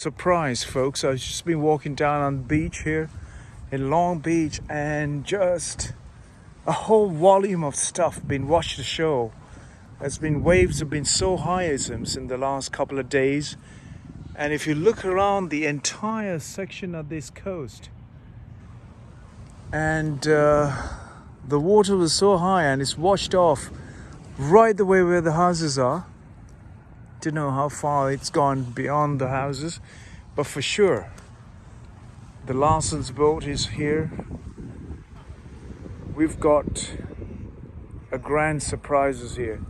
Surprise, folks. I've just been walking down on the beach here in Long Beach, and just a whole volume of stuff been washed ashore. Waves have been so high, it seems, in the last couple of days. And if you look around the entire section of this coast, and the water was so high and it's washed off right the way where the houses are. Don't know how far it's gone beyond the houses, but for sure the Larson's boat is here. We've got a grand surprises here.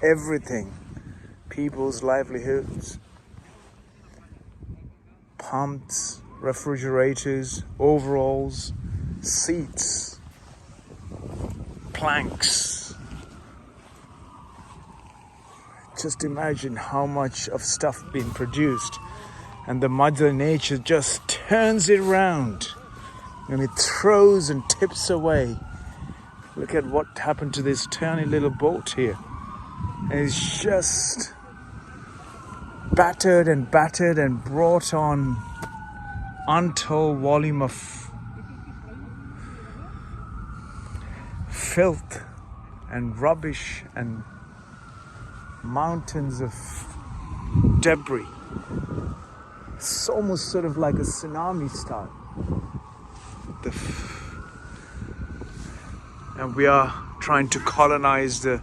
Everything, people's livelihoods, pumps, refrigerators, overalls, seats, planks. Just imagine how much of stuff being produced, and the Mother Nature just turns it around and it throws and tips away. Look at what happened to this tiny little boat here. And it's just battered and brought on untold volume of filth and rubbish and mountains of debris. It's almost sort of like a tsunami style. And we are trying to colonize the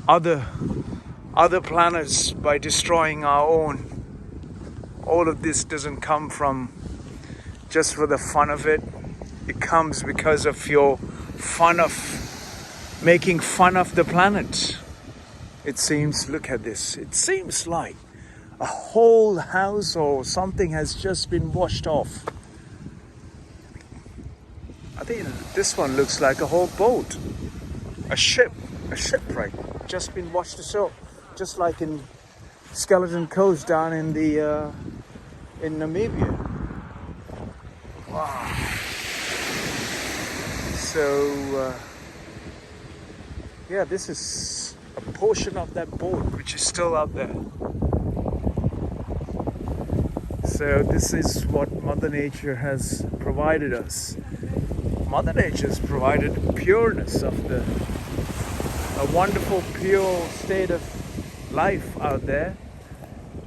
other planets by destroying our own. All of this doesn't come from just for the fun of it. It comes because of your fun of making fun of the planet. It seems, look at this, it seems like a whole house or something has just been washed off. I think this one looks like a whole boat, a shipwreck, just been washed ashore, just like in Skeleton Coast down in the in Namibia. Wow. So yeah, this is a portion of that boat which is still out there. So this is what Mother Nature has provided us. Mother Nature has provided the pureness of a wonderful pure state of life out there,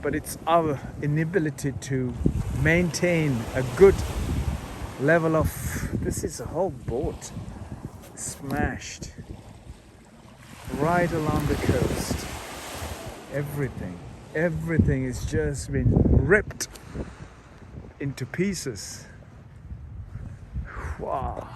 but it's our inability to maintain a good level of, this is a whole boat smashed right along the coast. Everything has just been ripped into pieces. Wow.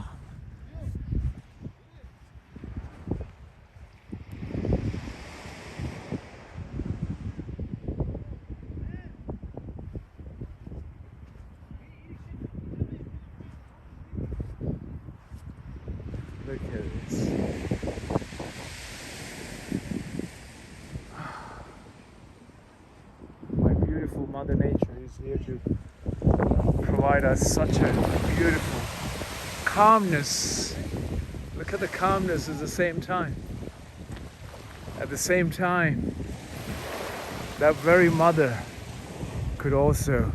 Look at this. Mother Nature is here to provide us such a beautiful calmness. Look at the calmness at the same time. At the same time, that very mother could also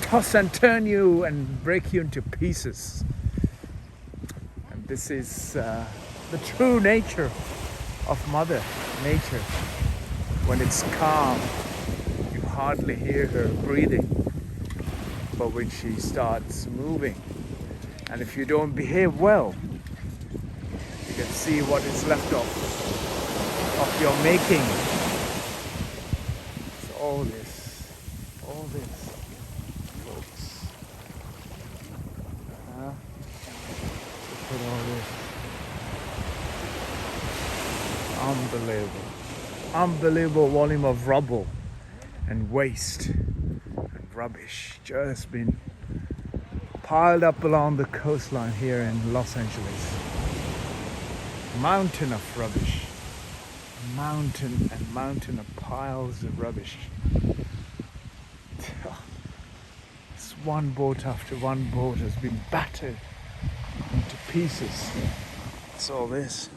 toss and turn you and break you into pieces. And this is the true nature of Mother Nature. When it's calm, hardly hear her breathing, but when she starts moving, and if you don't behave well, you can see what is left of your making. So all this, folks. Look at all this. Unbelievable volume of rubble and waste and rubbish just been piled up along the coastline here in Los Angeles. Mountain of rubbish. Mountain of piles of rubbish. It's one boat after one boat has been battered into pieces. That's all this.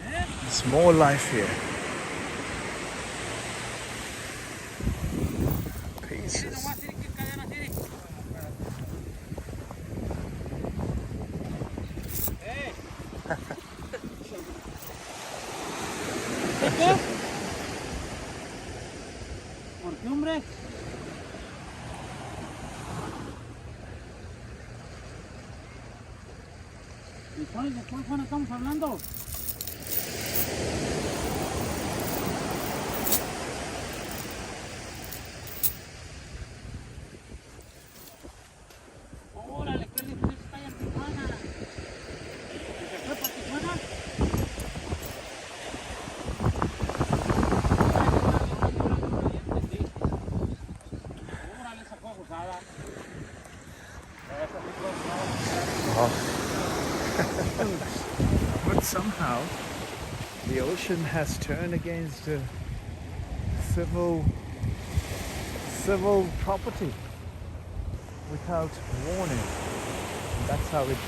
There's more life here. Princess. ¿Por qué, hombre? ¿Y cuál estamos hablando? Órale, qué lejos está allá en Tijuana. ¿Se fue para Tijuana? Órale, esa fue gozada. But somehow the ocean has turned against civil property without warning. And that's how it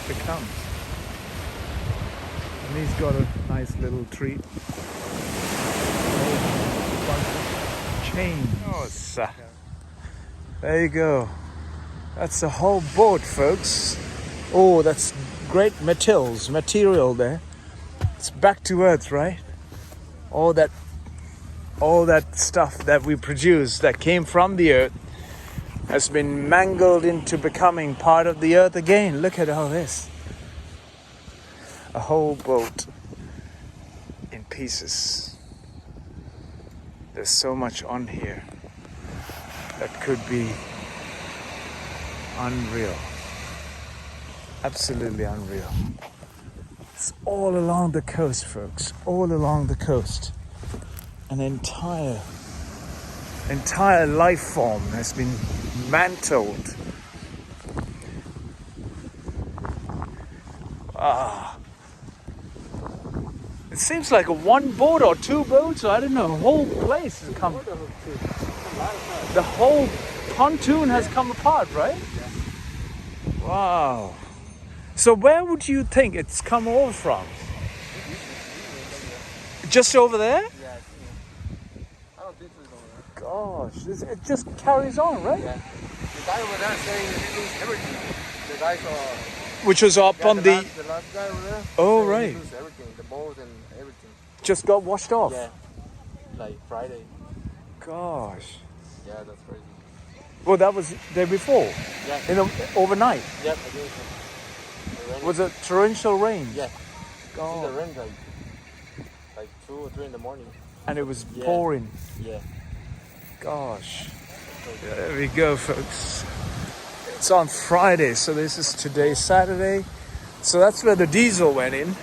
becomes. And he's got a nice little treat. A bunch of chains. Oh, sir. There you go. That's the whole boat, folks. Oh, that's great material there. It's back to earth, right? All that stuff that we produce that came from the earth has been mangled into becoming part of the earth again. Look at all this. A whole boat in pieces. There's so much on here that could be unreal. Absolutely unreal. It's all along the coast, folks. All along the coast. An entire life form has been mantled. It seems like a one boat or two boats, I don't know, the whole place has come. The whole pontoon has come apart, right? Wow. So where would you think it's come over from? Just over there? Yeah, I don't think so over there. Gosh, it just carries on, right? Yeah. The guy over there saying he lose everything. The guy saw... Which was up on the last guy over there. Oh, saying right. He lose everything. The boat and everything. Just got washed off? Yeah. Like Friday. Gosh. Yeah, that's crazy. Well, that was the day before? Yeah. Overnight? Yep, I think so. Was it torrential rain? Yeah. God. The rain like 2 or 3 in the morning. And it was pouring? Yeah. Gosh. There we go, folks. It's on Friday, so this is today, Saturday. So that's where the diesel went in.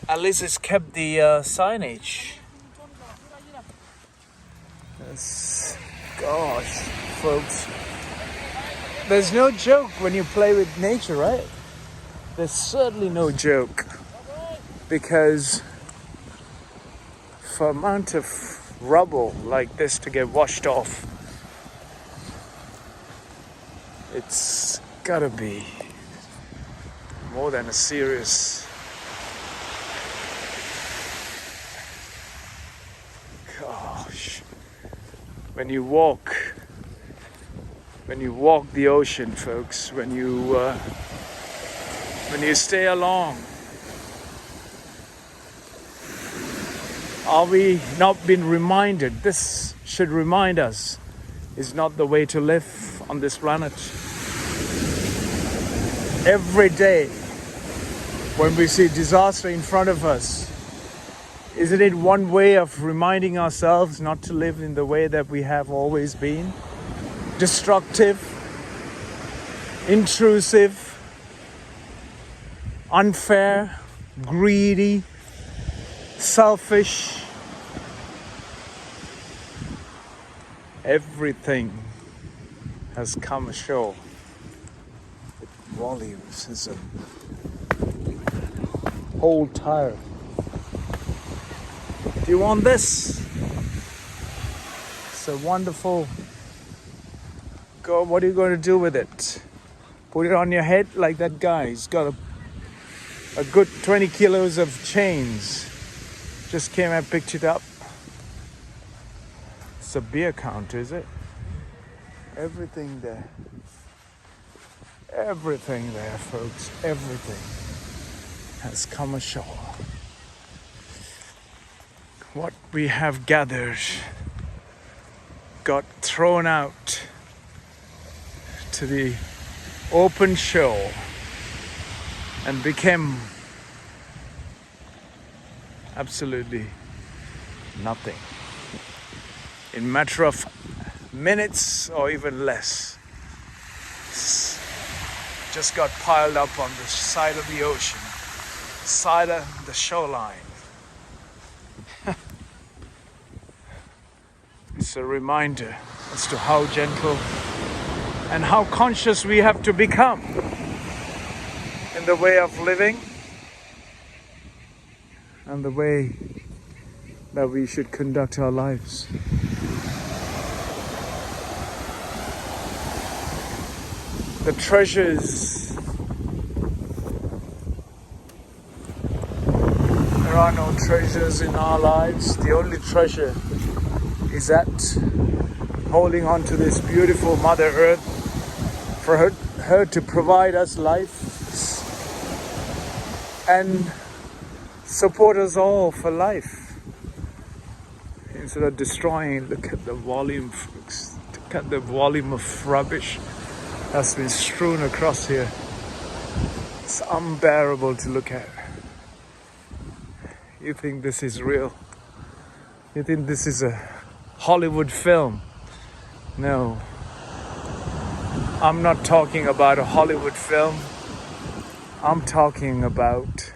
At least it's kept the signage. Gosh, folks. There's no joke when you play with nature, right? There's certainly no joke. Because for amount of rubble like this to get washed off, it's gotta be more than a serious... Gosh. When you walk the ocean, folks, when you stay along, are we not been reminded? This should remind us, is not the way to live on this planet. Every day, when we see disaster in front of us, isn't it one way of reminding ourselves not to live in the way that we have always been? Destructive, intrusive, unfair, greedy, selfish. Everything has come ashore with volumes. It's a whole tire. Do you want this? It's a wonderful... What are you going to do with it? Put it on your head like that guy. He's got a good 20 kilos of chains. Just came and picked it up. just a beer counter, is it? Everything there. Everything there, folks. Everything has come ashore. What we have gathered got thrown out to the open shore and became absolutely nothing. In a matter of minutes or even less, just got piled up on the side of the ocean, side of the shoreline. It's a reminder as to how gentle and how conscious we have to become in the way of living and the way that we should conduct our lives. The treasures, there are no treasures in our lives. The only treasure is that holding on to this beautiful Mother Earth, for her to provide us life and support us all for life. Instead of destroying, look at the volume, folks. Look at the volume of rubbish that's been strewn across here. It's unbearable to look at. You think this is real? You think this is a Hollywood film? No. I'm not talking about a Hollywood film. I'm talking about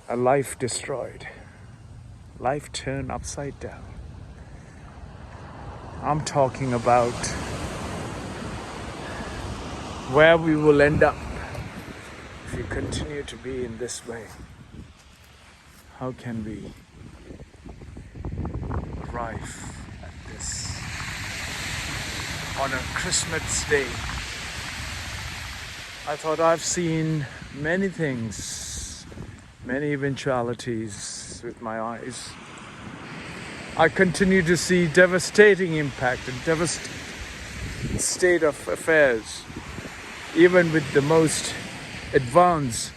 a life destroyed. Life turned upside down. I'm talking about where we will end up if we continue to be in this way. How can we arrive at this on a Christmas day? I thought I've seen many things, many eventualities with my eyes. I continue to see devastating impact and devastating state of affairs, even with the most advanced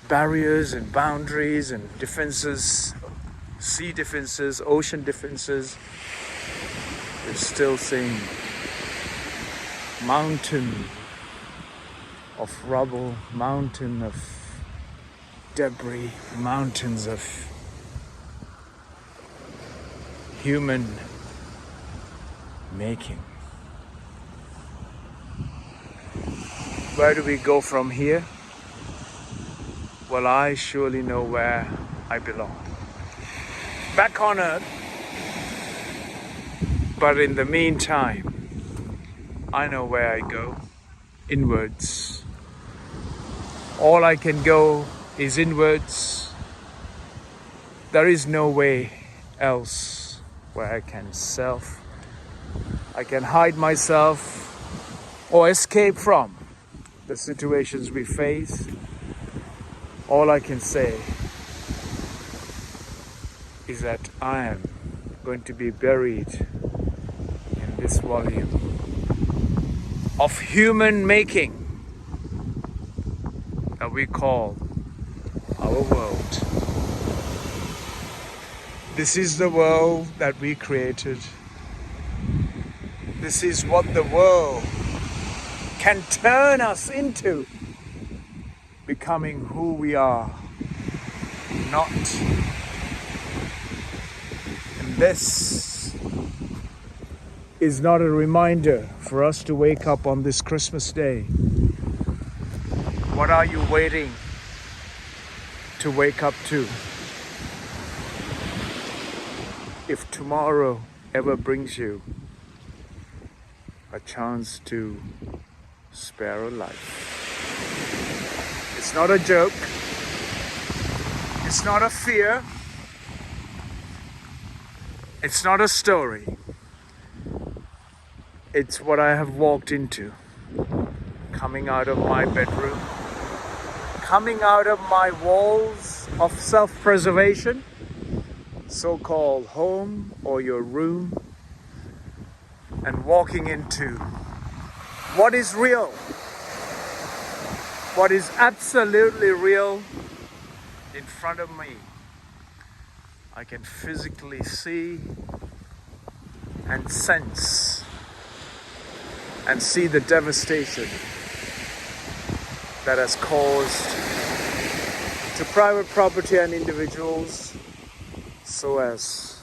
barriers and boundaries and defenses, sea defenses, ocean defenses. We're still seeing mountain of rubble, mountain of debris, mountains of human making. Where do we go from here? Well, I surely know where I belong. Back on Earth. But in the meantime, I know where I go. Inwards. All I can go is inwards. There is no way else where I can hide myself or escape from the situations we face. All I can say is that I am going to be buried in this volume of human making that we call our world. This is the world that we created. This is what the world can turn us into, becoming who we are not. And this is not a reminder for us to wake up on this Christmas day. What are you waiting to wake up to? If tomorrow ever brings you a chance to spare a life. It's not a joke. It's not a fear. It's not a story. It's what I have walked into. Coming out of my bedroom. Coming out of my walls of self-preservation. so-called home or your room and walking into what is real, what is absolutely real in front of me. I can physically see and sense and see the devastation that has caused to private property and individuals, so as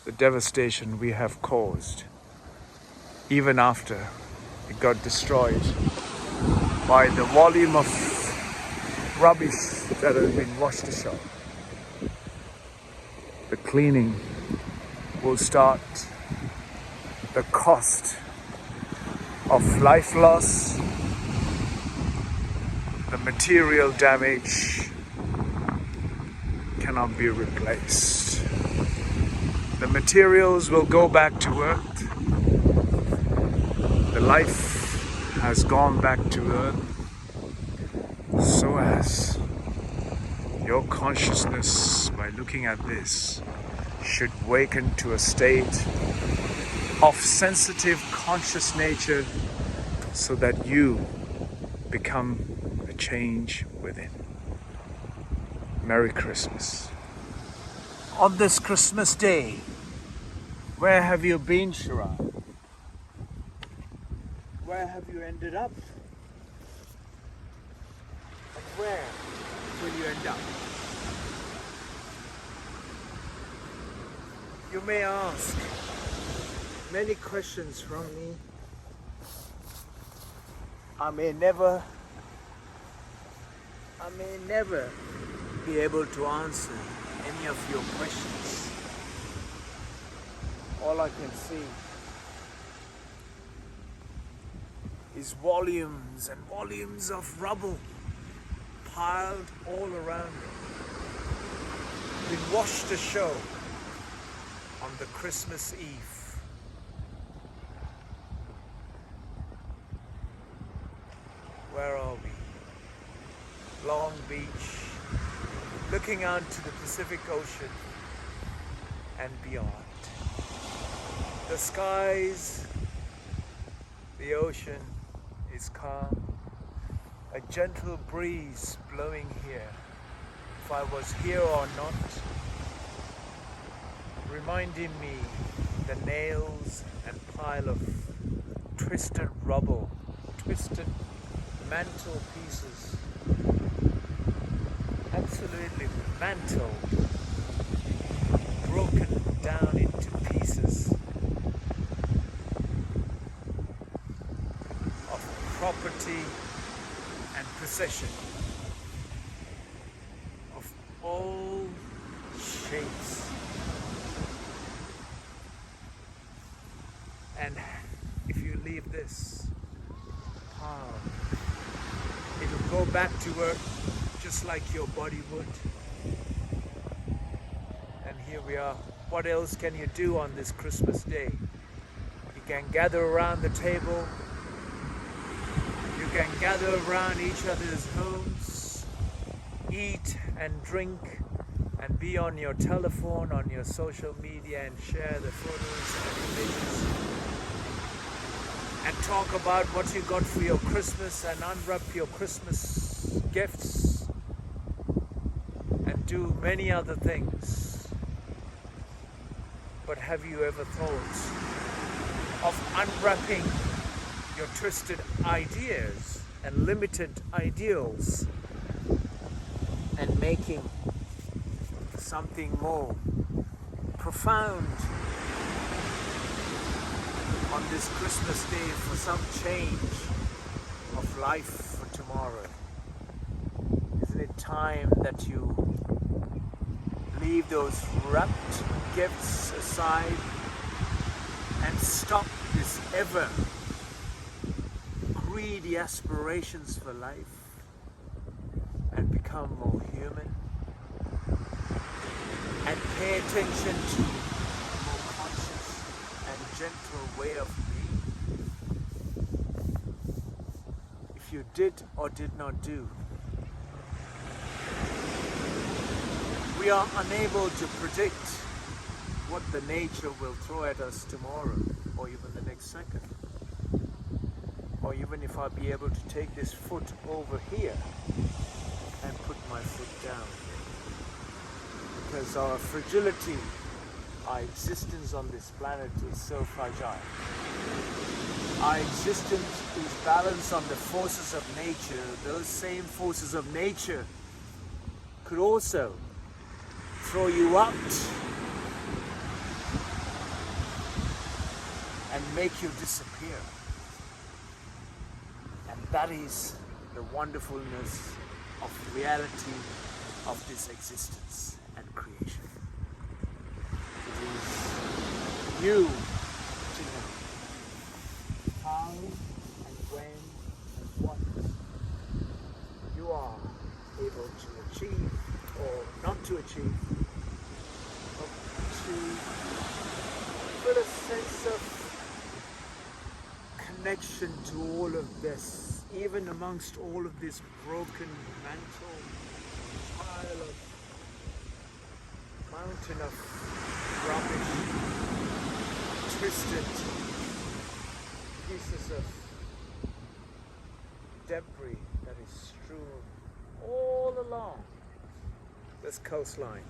the devastation we have caused even after it got destroyed by the volume of rubbish that has been washed ashore. The cleaning will start. The cost of life loss, the material damage cannot be replaced. The materials will go back to earth. The life has gone back to earth, so as your consciousness, by looking at this, should waken to a state of sensitive, conscious nature, so that you become a change within. Merry Christmas. On this Christmas day, where have you been, Sharon? Where have you ended up? And where will you end up? You may ask many questions from me. I may never be able to answer any of your questions. All I can see is volumes and volumes of rubble piled all around me, been washed ashore on the Christmas Eve. Where are we? Long Beach, looking out to the Pacific Ocean and beyond. The skies, the ocean is calm. A gentle breeze blowing here. If I was here or not, reminding me the nails and pile of twisted rubble, twisted mantle pieces, absolutely mantled, broken down into pieces of property and possession of all shapes. And if you leave this pile, it'll go back to earth just like your body would. And here we are. What else can you do on this Christmas day? You can gather around the table. You can gather around each other's homes, eat and drink, and be on your telephone, on your social media, and share the photos and images. And talk about what you got for your Christmas and unwrap your Christmas gifts and do many other things. But have you ever thought of unwrapping your twisted ideas and limited ideals and making something more profound on this Christmas day for some change of life for tomorrow? Isn't it time that you leave those wrapped gifts aside and stop this ever greedy aspirations for life and become more human and pay attention to a more conscious and gentle way of being? If you did or did not do, we are unable to predict what the nature will throw at us tomorrow, or even the next second. Or even if I'll be able to take this foot over here and put my foot down. Because our fragility, our existence on this planet is so fragile. Our existence is balanced on the forces of nature. Those same forces of nature could also throw you out and make you disappear. And that is the wonderfulness of reality of this existence and creation. It is you to know how and when and what you are able to achieve or not to achieve, but to put a sense of connection to all of this, even amongst all of this broken mantle, pile of mountain of rubbish, twisted pieces of debris that is strewn all along this coastline.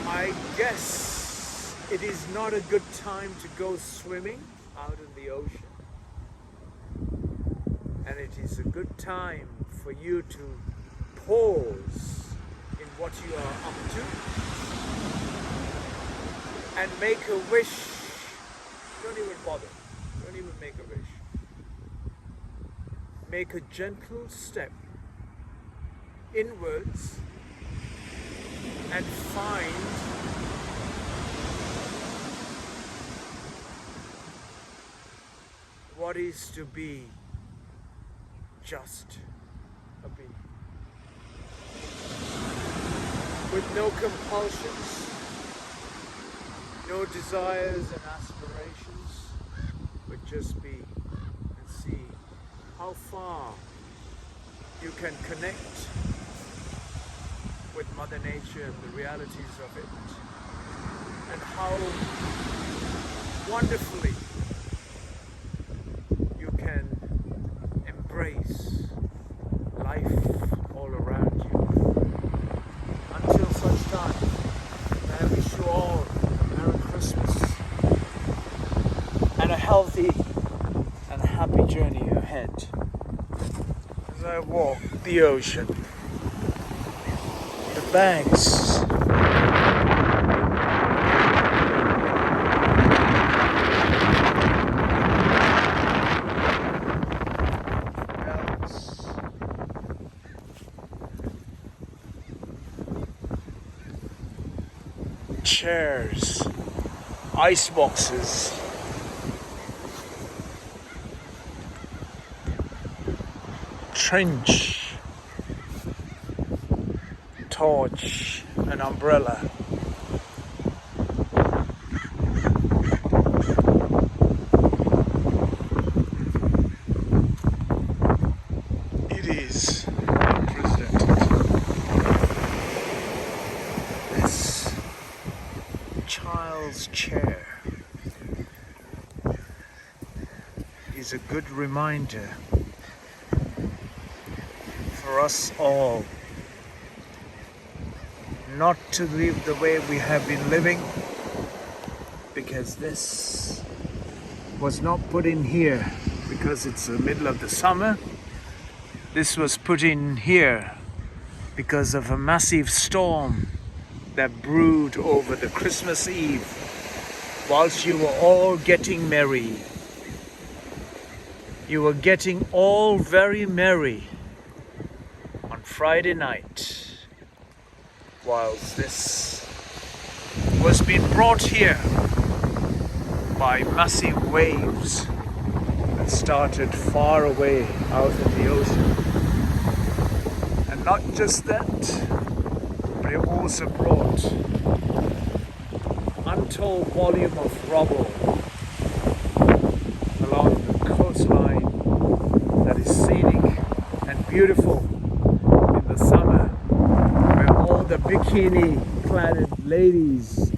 I guess it is not a good time to go swimming out in the ocean. And it is a good time for you to pause in what you are up to and make a wish. Don't even bother. Don't even make a wish. Make a gentle step inwards and find what is to be just a being. With no compulsions, no desires and aspirations, but just be and see how far you can connect with Mother Nature and the realities of it, and how wonderfully you can embrace life all around you. Until such time, I wish you all a Merry Christmas and a healthy and happy journey ahead as I walk the ocean, the banks, chairs, ice boxes, trench, torch, an umbrella. It is unprecedented. This child's chair is a good reminder for us all not to live the way we have been living, because this was not put in here because it's the middle of the summer. This was put in here because of a massive storm that brewed over the Christmas Eve whilst you were all getting merry. You were getting all very merry on Friday night, whilst this was being brought here by massive waves that started far away out in the ocean. And not just that, but it also brought untold volume of rubble along the coastline that is scenic and beautiful in the summer, where all the big bikini-clad ladies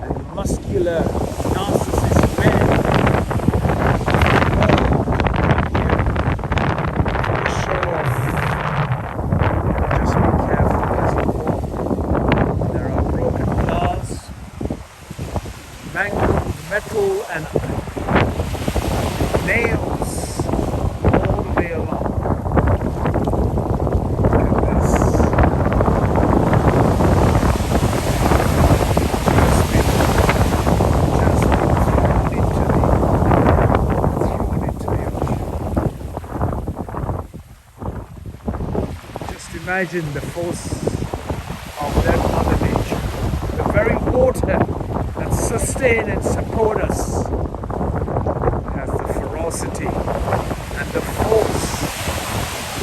and muscular narcissist men. Show off. Just be careful as you walk. There are broken glass, mangled metal, and nails all the way along. Imagine the force of that Mother Nature, the very water that sustain and support us has the ferocity and the force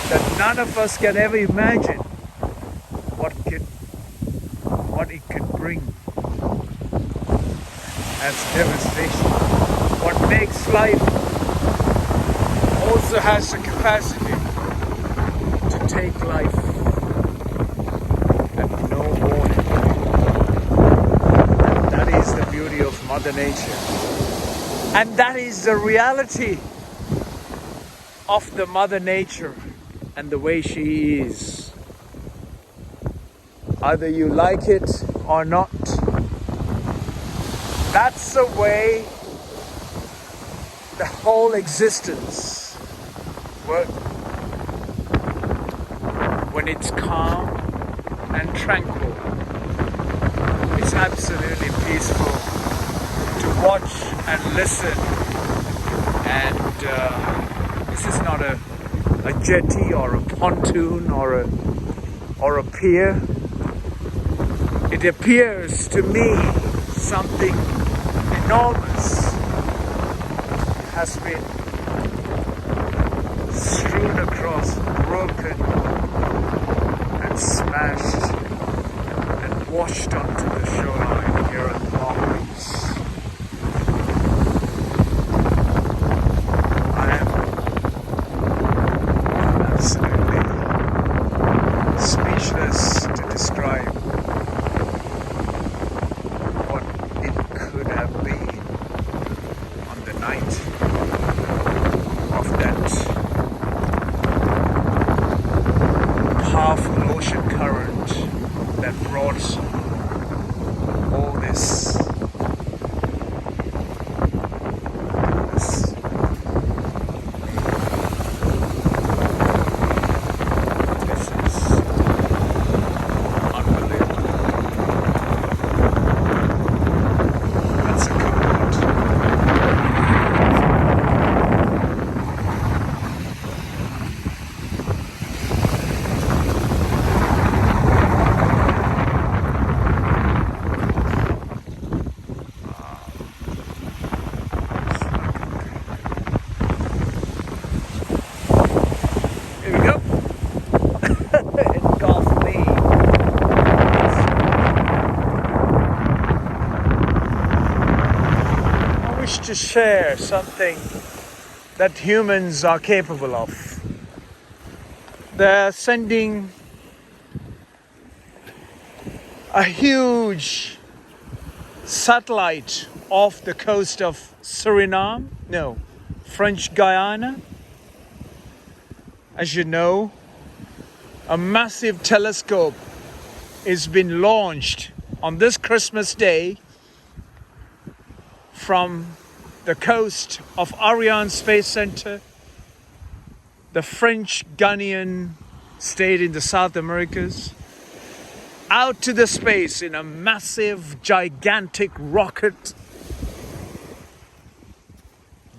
that none of us can ever imagine what it could bring as devastation. What makes life also has the capacity to take life at no warning. That is the beauty of Mother Nature. And that is the reality of the Mother Nature and the way she is. Either you like it or not. That's the way the whole existence works. When it's calm and tranquil, it's absolutely peaceful to watch and listen. And this is not a jetty or a pontoon or a pier. It appears to me something enormous has been strewn across, broken and smashed and washed onto the shoreline here at the Maldives. I'm absolutely speechless to describe what it could have been on the night of that powerful ocean current that brought all this is unbelievable. That's a good word. Here we go. Engulfed me. I wish to share something that humans are capable of. They're sending a huge satellite off the coast of Suriname, no, French Guiana. As you know, a massive telescope has been launched on this Christmas Day from the coast of Ariane Space Center, the French Guianan state in the South Americas, out to the space in a massive, gigantic rocket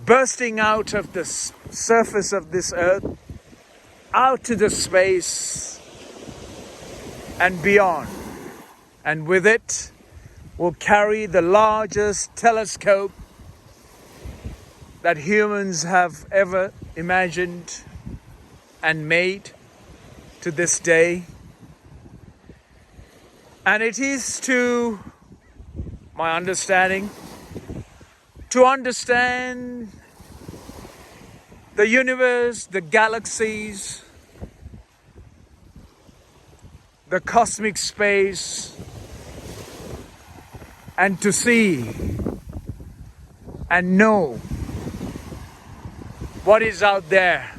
bursting out of the surface of this earth, out to the space and beyond. And with it will carry the largest telescope that humans have ever imagined and made to this day. And it is, to my understanding, to understand the universe, the galaxies, the cosmic space and to see and know what is out there.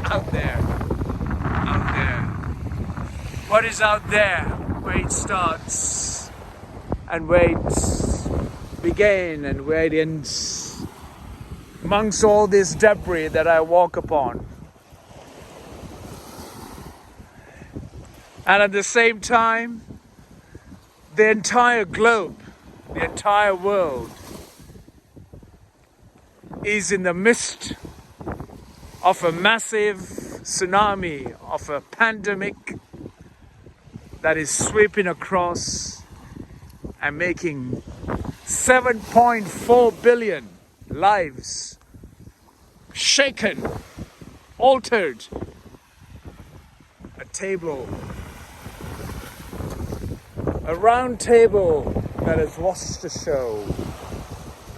Out there. Out there. What is out there, where it starts and where it began and where it ends. Amongst all this debris that I walk upon. And at the same time, the entire globe, the entire world is in the midst of a massive tsunami, of a pandemic that is sweeping across and making 7.4 billion lives shaken, altered. A round table that has lost the show.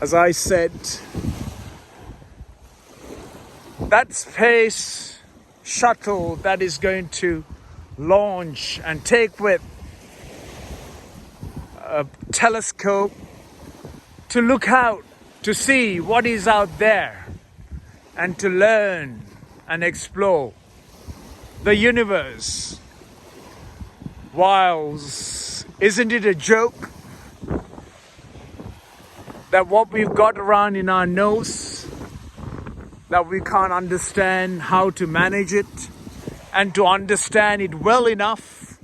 As I said, that space shuttle that is going to launch and take with a telescope to look out, to see what is out there and to learn and explore the universe. Whilst, isn't it a joke that what we've got around in our nose, that we can't understand how to manage it and to understand it well enough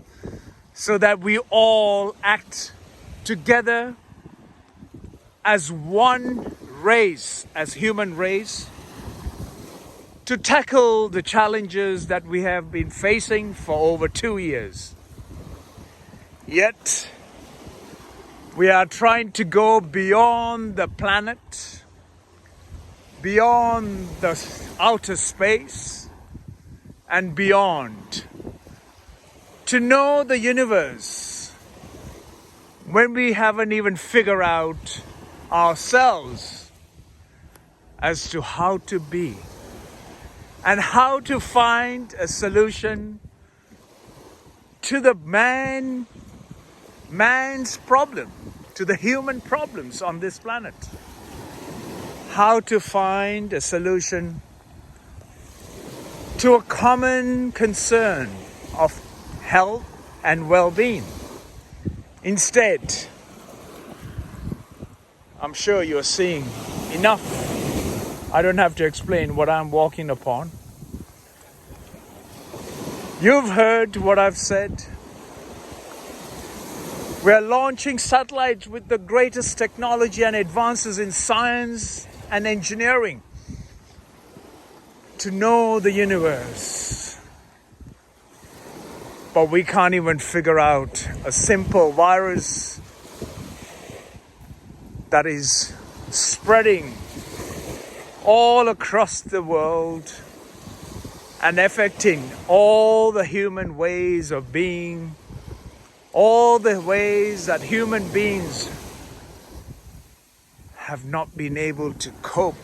so that we all act together as one race, as human race, to tackle the challenges that we have been facing for over 2 years. Yet, we are trying to go beyond the planet, beyond the outer space, and beyond, to know the universe when we haven't even figured out ourselves as to how to be and how to find a solution to the man's problem, to the human problems on this planet. How to find a solution to a common concern of health and well-being. Instead, I'm sure you're seeing enough. I don't have to explain what I'm walking upon. You've heard what I've said. We're launching satellites with the greatest technology and advances in science and engineering to know the universe. But we can't even figure out a simple virus that is spreading all across the world and affecting all the human ways of being, all the ways that human beings have not been able to cope,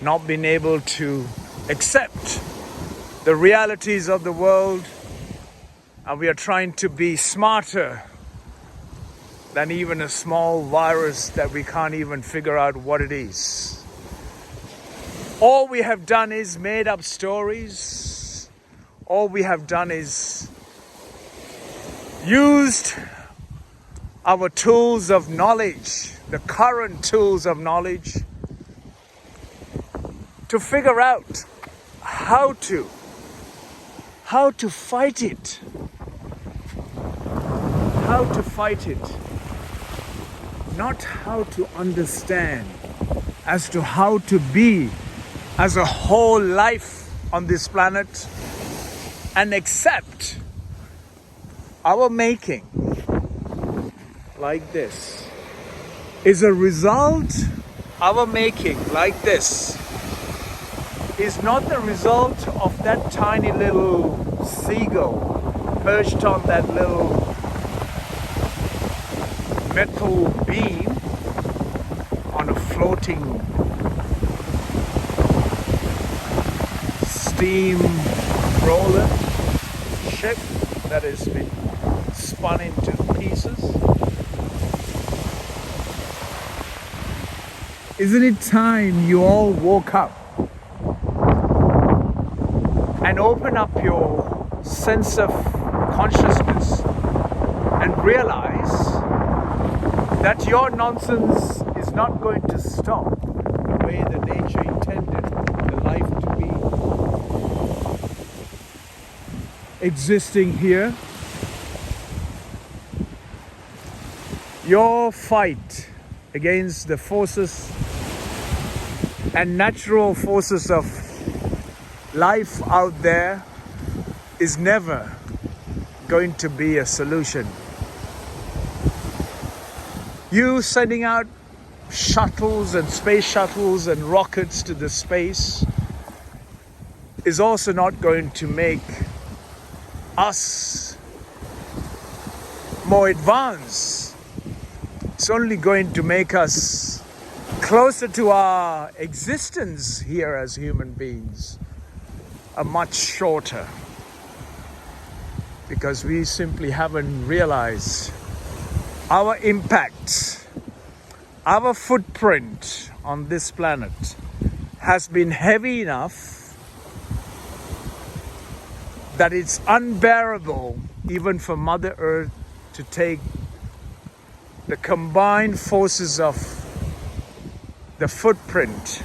not been able to accept the realities of the world, and we are trying to be smarter than even a small virus that we can't even figure out what it is. All we have done is made up stories. All we have done is used our tools of knowledge, the current tools of knowledge, to figure out how to fight it. How to fight it. Not how to understand as to how to be as a whole life on this planet and accept our making like this is a result. Our making like this is not the result of that tiny little seagull perched on that little metal beam on a floating steam roller. ship that has been spun into pieces. Isn't it time you all woke up and open up your sense of consciousness and realize that your nonsense is not going to stop the way the nature intended the life to be existing here? Your fight against the forces and natural forces of life out there is never going to be a solution. You sending out shuttles and space shuttles and rockets to the space is also not going to make us more advanced. It's only going to make us closer to our existence here as human beings, a much shorter, because we simply haven't realized our impact, our footprint on this planet has been heavy enough that it's unbearable even for Mother Earth to take the combined forces of the footprint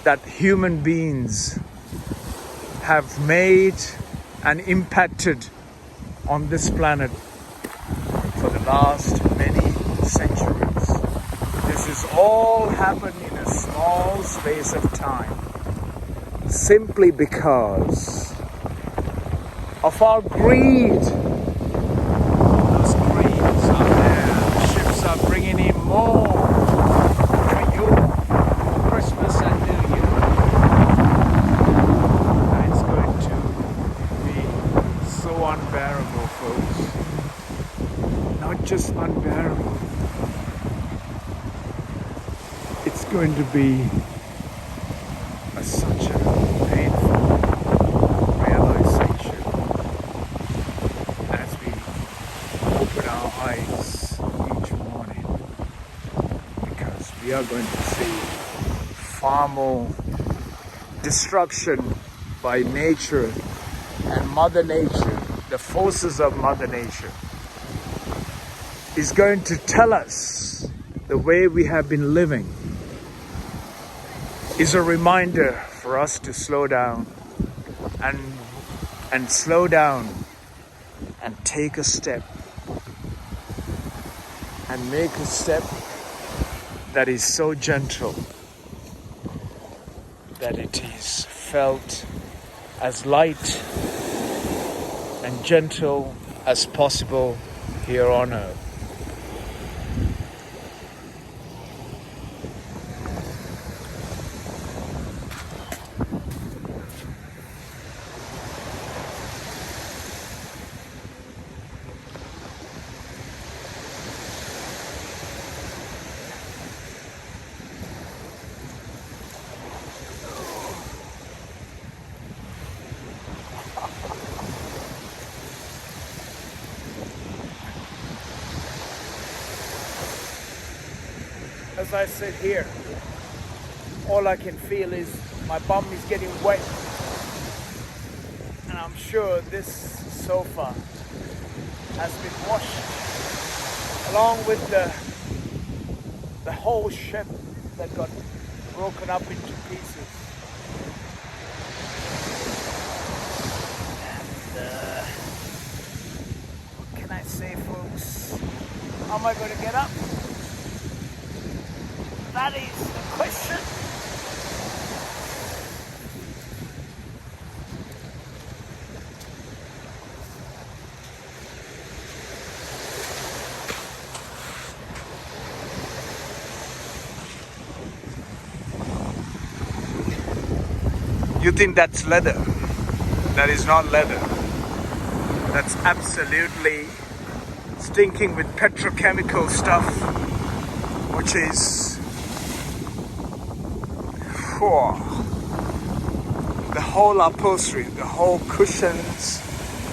that human beings have made and impacted on this planet for the last many centuries. This has all happened in a small space of time, simply because of our greed. Those greeds are there. The ships are bringing in more for you, Christmas and New Year. And it's going to be so unbearable, folks. Not just unbearable. It's going to be such a painful realization as we open our eyes each morning, because we are going to see far more destruction by nature and Mother Nature. The forces of Mother Nature is going to tell us the way we have been living is a reminder for us to slow down and slow down and take a step and make a step that is so gentle that it is felt as light and gentle as possible here on Earth. As I sit here, all I can feel is my bum is getting wet, and I'm sure this sofa has been washed along with the whole ship that got broken up into pieces. And what can I say, folks? How am I going to get up? That is the question. You think that's leather? That is not leather. That's absolutely stinking with petrochemical stuff, which is the whole upholstery, the whole cushions,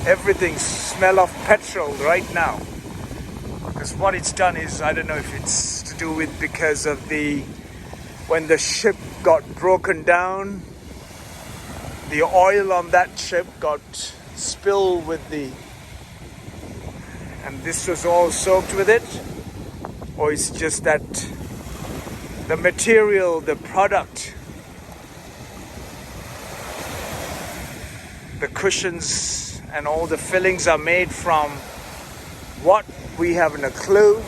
Everything smell of petrol right now. Because what it's done is, I don't know if it's to do with because of when the ship got broken down, the oil on that ship got spilled and this was all soaked with it, or it's just that the material, the product, the cushions and all the fillings are made from what we haven't a clue.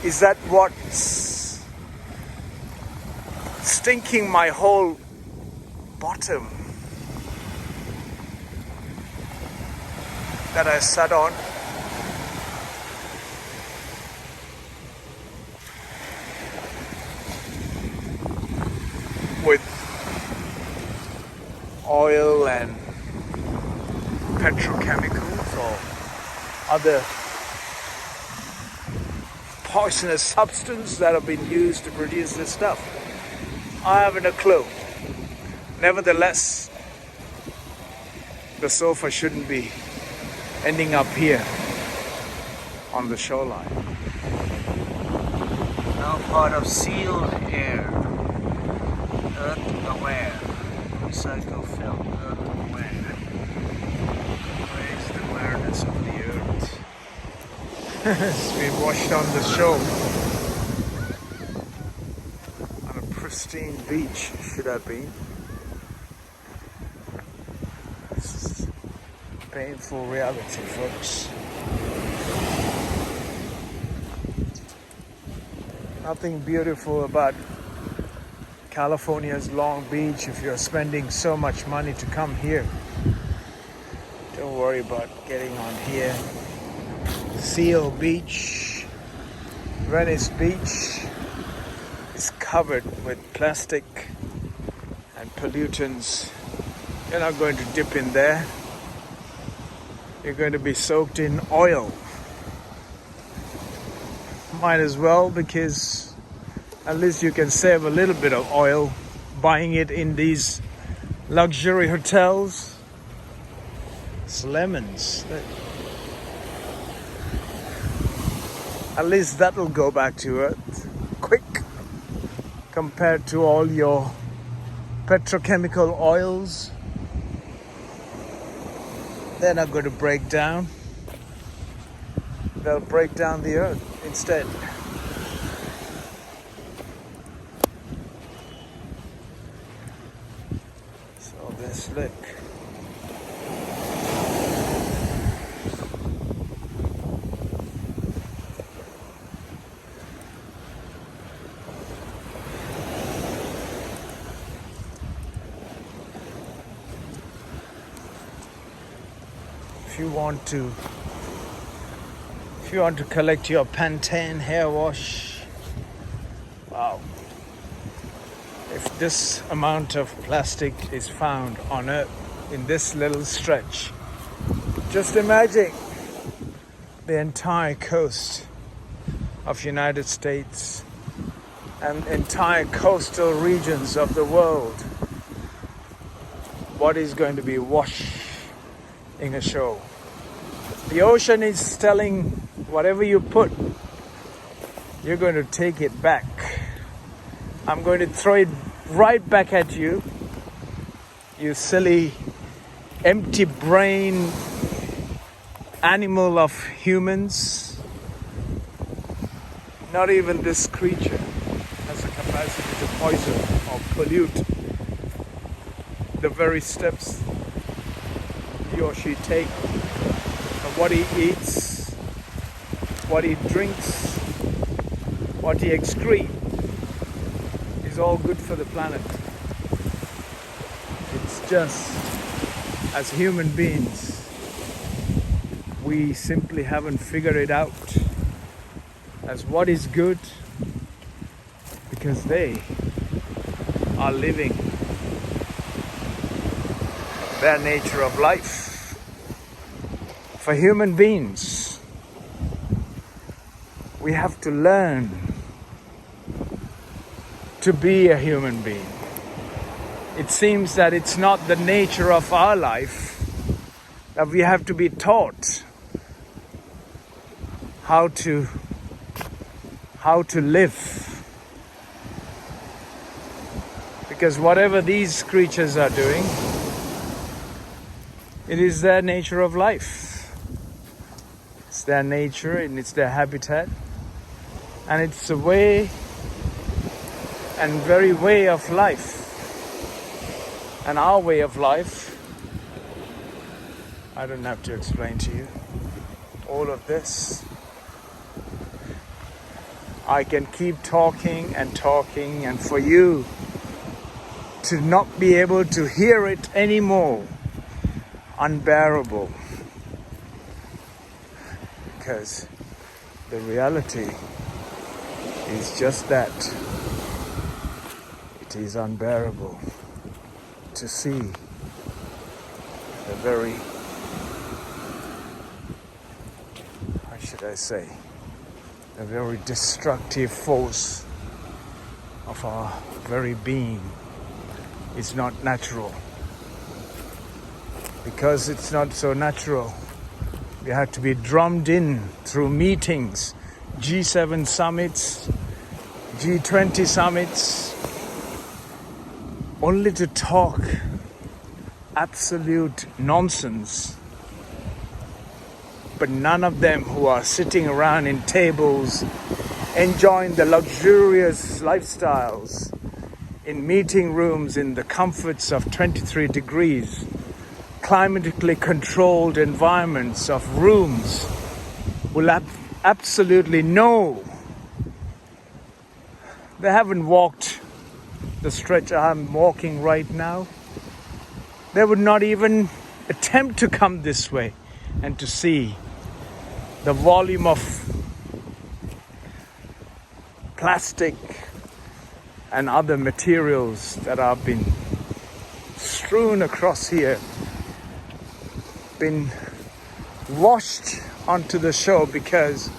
Is that what's stinking my whole bottom that I sat on? With oil and petrochemicals or other poisonous substance that have been used to produce this stuff. I haven't a clue. Nevertheless, the sofa shouldn't be ending up here on the shoreline. Now part of sealed air, earth aware, recycle film, earth aware. Raise the awareness of the earth. It's been washed on the shore. On a pristine beach, should have been. This is painful reality, folks. Nothing beautiful about California's Long Beach if you're spending so much money to come here. Don't worry about getting on here. Seal Beach, Venice Beach is covered with plastic and pollutants. You're not going to dip in there. You're going to be soaked in oil. Might as well, because at least you can save a little bit of oil buying it in these luxury hotels. It's lemons. At least that will go back to earth quick compared to all your petrochemical oils. They're not going to break down. They'll break down the earth instead. So this look. If you want to collect your Pantene hair wash, wow. If this amount of plastic is found on Earth in this little stretch, just imagine the entire coast of United States and entire coastal regions of the world. What is going to be washing ashore? The ocean is telling whatever you put, you're going to take it back. I'm going to throw it right back at you, you silly, empty brain animal of humans. Not even this creature has the capacity to poison or pollute the very steps he or she takes. What he eats, what he drinks, what he excretes is all good for the planet. It's just, as human beings, we simply haven't figured it out as what is good, because they are living their nature of life. For human beings, we have to learn to be a human being. It seems that it's not the nature of our life that we have to be taught how to live. Because whatever these creatures are doing, it is their nature of life. It's their nature and it's their habitat. And it's a way and very way of life. And our way of life, I don't have to explain to you all of this. I can keep talking and talking, and for you to not be able to hear it anymore, unbearable. Because the reality is just that. It is unbearable to see the very, how should I say, the very destructive force of our very being is not natural. Because it's not so natural, we have to be drummed in through meetings, G7 summits, G20 summits, only to talk absolute nonsense. But none of them who are sitting around in tables, enjoying the luxurious lifestyles, in meeting rooms in the comforts of 23 degrees, climatically controlled environments of rooms, will absolutely know. They haven't walked the stretch I'm walking right now. They would not even attempt to come this way and to see the volume of plastic and other materials that have been strewn across here, been washed onto the shore because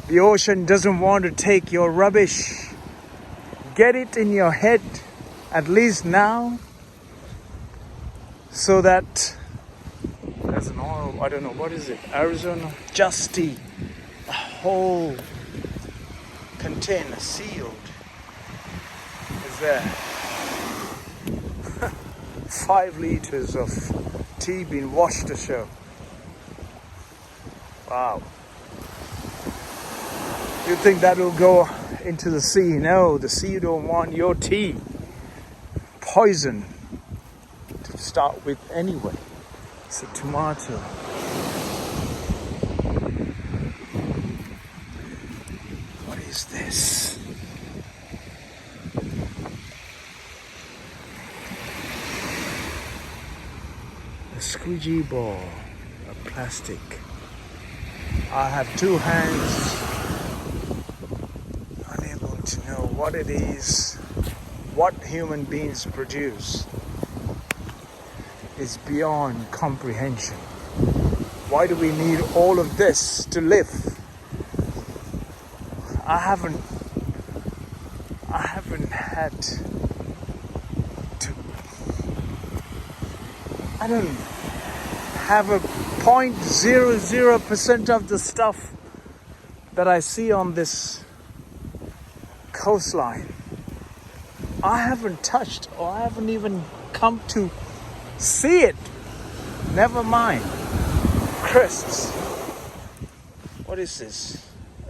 the ocean doesn't want to take your rubbish. Get it in your head, at least now, so that there's an oil, I don't know, what is it? Arizona Justy, a whole container sealed is there. 5 liters of tea being washed ashore. Wow. You think that will go into the sea? No, the sea don't want your tea. Poison to start with anyway. It's a tomato. What is this? A squeegee ball of plastic. I have 2 hands, unable to know what it is, what human beings produce. Is beyond comprehension. Why do we need all of this to live? I haven't had to. I don't have a 0.00% of the stuff that I see on this coastline. I haven't touched, or I haven't even come to see it. Never mind. Crests. What is this?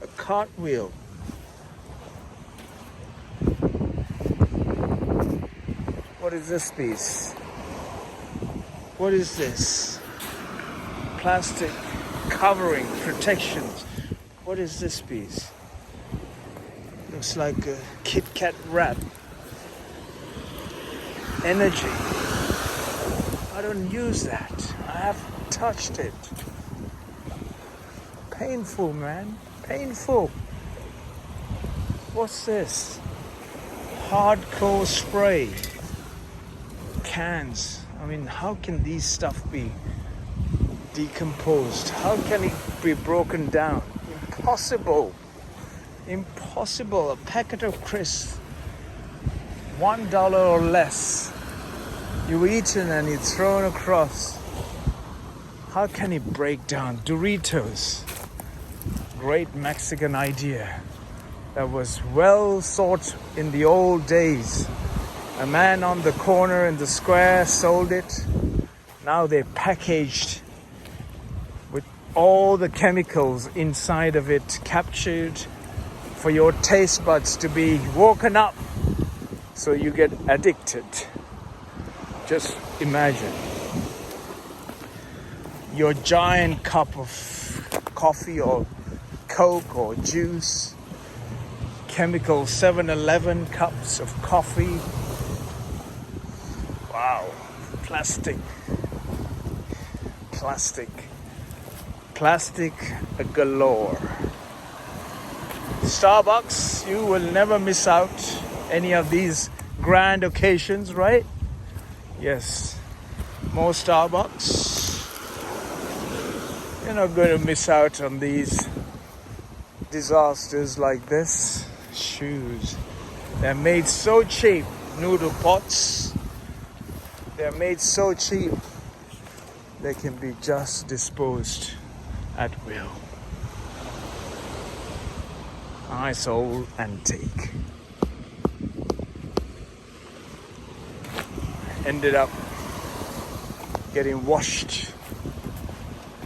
A cartwheel. What is this piece? What is this? Plastic covering, protections. What is this piece? Looks like a Kit Kat wrap. Energy. I don't use that. I haven't touched it. Painful, man. Painful. What's this? Hardcore spray. Cans. I mean, how can these stuff be decomposed? How can it be broken down? Impossible. Impossible. A packet of crisps, $1 or less. You eat it and it's thrown across. How can he break down Doritos? Great Mexican idea that was well thought in the old days. A man on the corner in the square sold it. Now they're packaged with all the chemicals inside of it captured for your taste buds to be woken up so you get addicted. Just imagine your giant cup of coffee or Coke or juice, chemical 7-Eleven cups of coffee. Wow, plastic galore. Starbucks, you will never miss out any of these grand occasions, right? Yes, more Starbucks. You're not going to miss out on these disasters like this. Shoes, they're made so cheap. Noodle pots, they're made so cheap they can be just disposed at will. Nice old antique. Ended up getting washed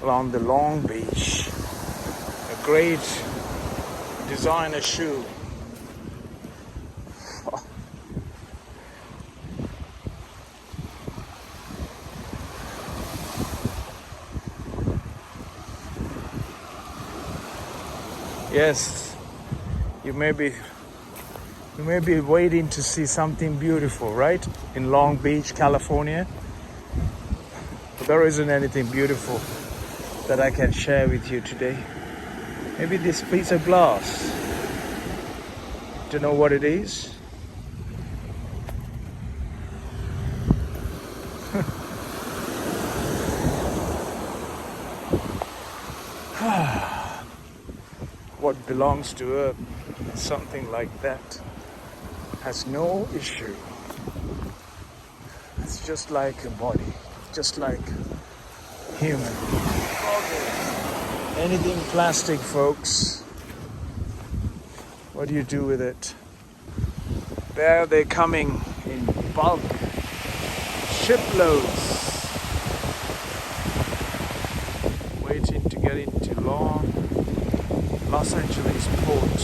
along the Long Beach. A great designer shoe. Yes, you may be waiting to see something beautiful, right? In Long Beach, California. But there isn't anything beautiful that I can share with you today. Maybe this piece of glass. Do you know what it is? What belongs to Earth, something like that, has no issue. It's just like a body, just like human. Anything plastic, folks, what do you do with it? There they're coming in bulk, shiploads, waiting to get into Los Angeles port.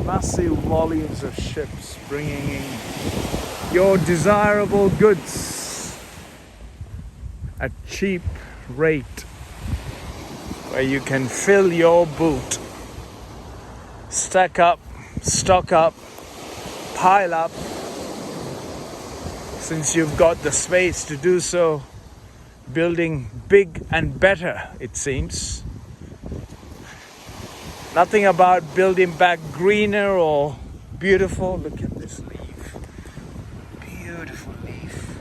Massive volumes of ships bringing in your desirable goods at cheap rate, where you can fill your boot, stack up, stock up, pile up, since you've got the space to do so, building big and better, it seems. Nothing about building back greener or beautiful. Look at this leaf. Beautiful leaf.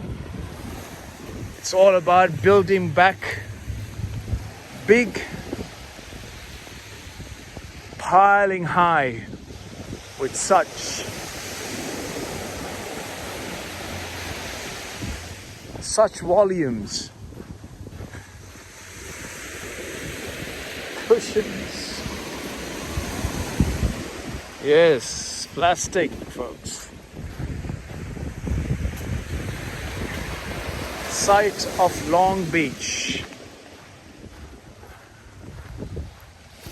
It's all about building back big, piling high with such volumes. Cushions. Yes, plastic, folks. Sight of Long Beach.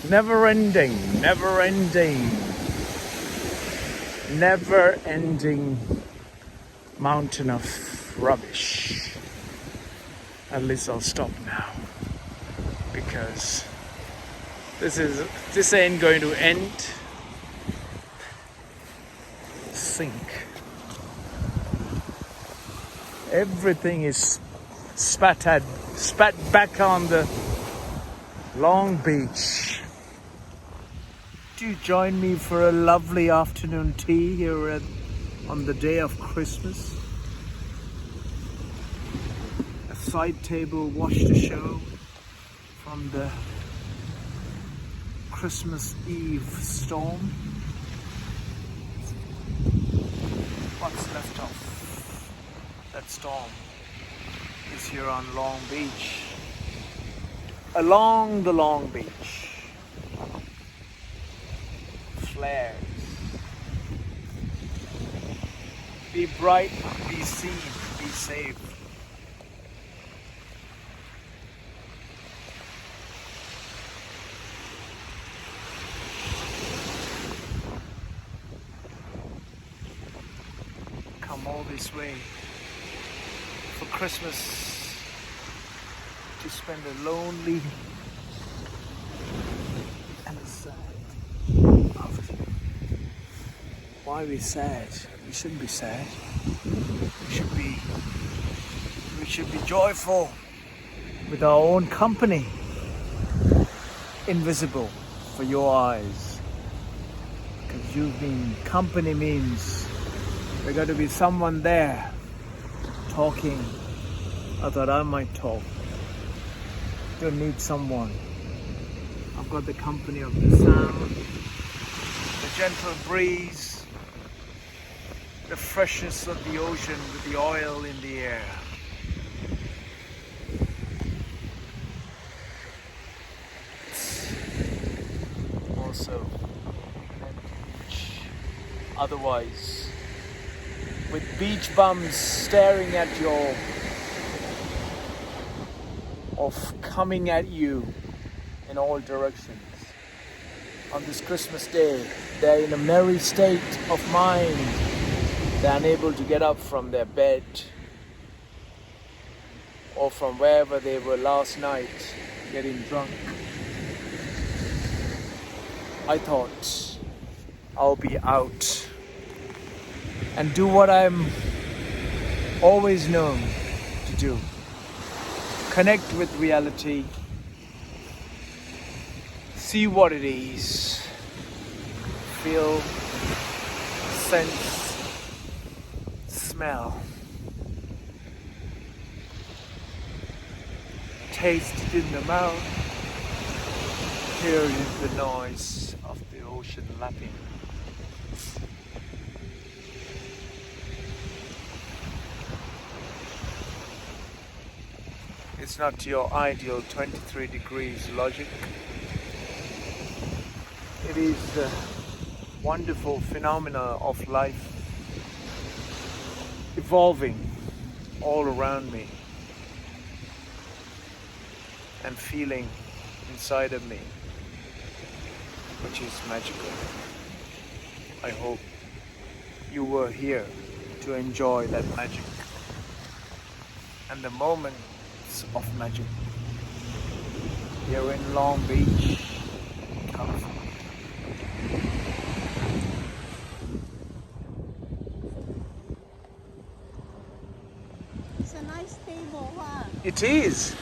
Never ending mountain of rubbish. At least I'll stop now, because this ain't going to end. Sink. Everything is spat back on the Long Beach. Do you join me for a lovely afternoon tea here on the day of Christmas? A side table washed ashore from the Christmas Eve storm. What's left of that storm is here on Long Beach. Along the Long Beach. Flares. Be bright, be seen, be safe. Come all this way for Christmas to spend a lonely and a sad afternoon. Why are we sad? We shouldn't be sad. We should be joyful with our own company. Invisible for your eyes. Because you've been, company means there's got to be someone there talking. I thought I might talk. Don't need someone. I've got the company of the sound, the gentle breeze, the freshness of the ocean with the oil in the air. It's also an empty beach. Otherwise, with beach bums staring at your, coming at you in all directions. On this Christmas day, they're in a merry state of mind. They're unable to get up from their bed or from wherever they were last night getting drunk. I thought I'll be out and do what I'm always known to do. Connect with reality. See what it is. Feel, sense, smell. Taste it in the mouth. Hear the noise of the ocean lapping. It's not your ideal 23 degrees logic. It is the wonderful phenomena of life evolving all around me and feeling inside of me, which is magical. I hope you were here to enjoy that magic and the moments of magic here in Long Beach, California. It's a nice table, huh? It is.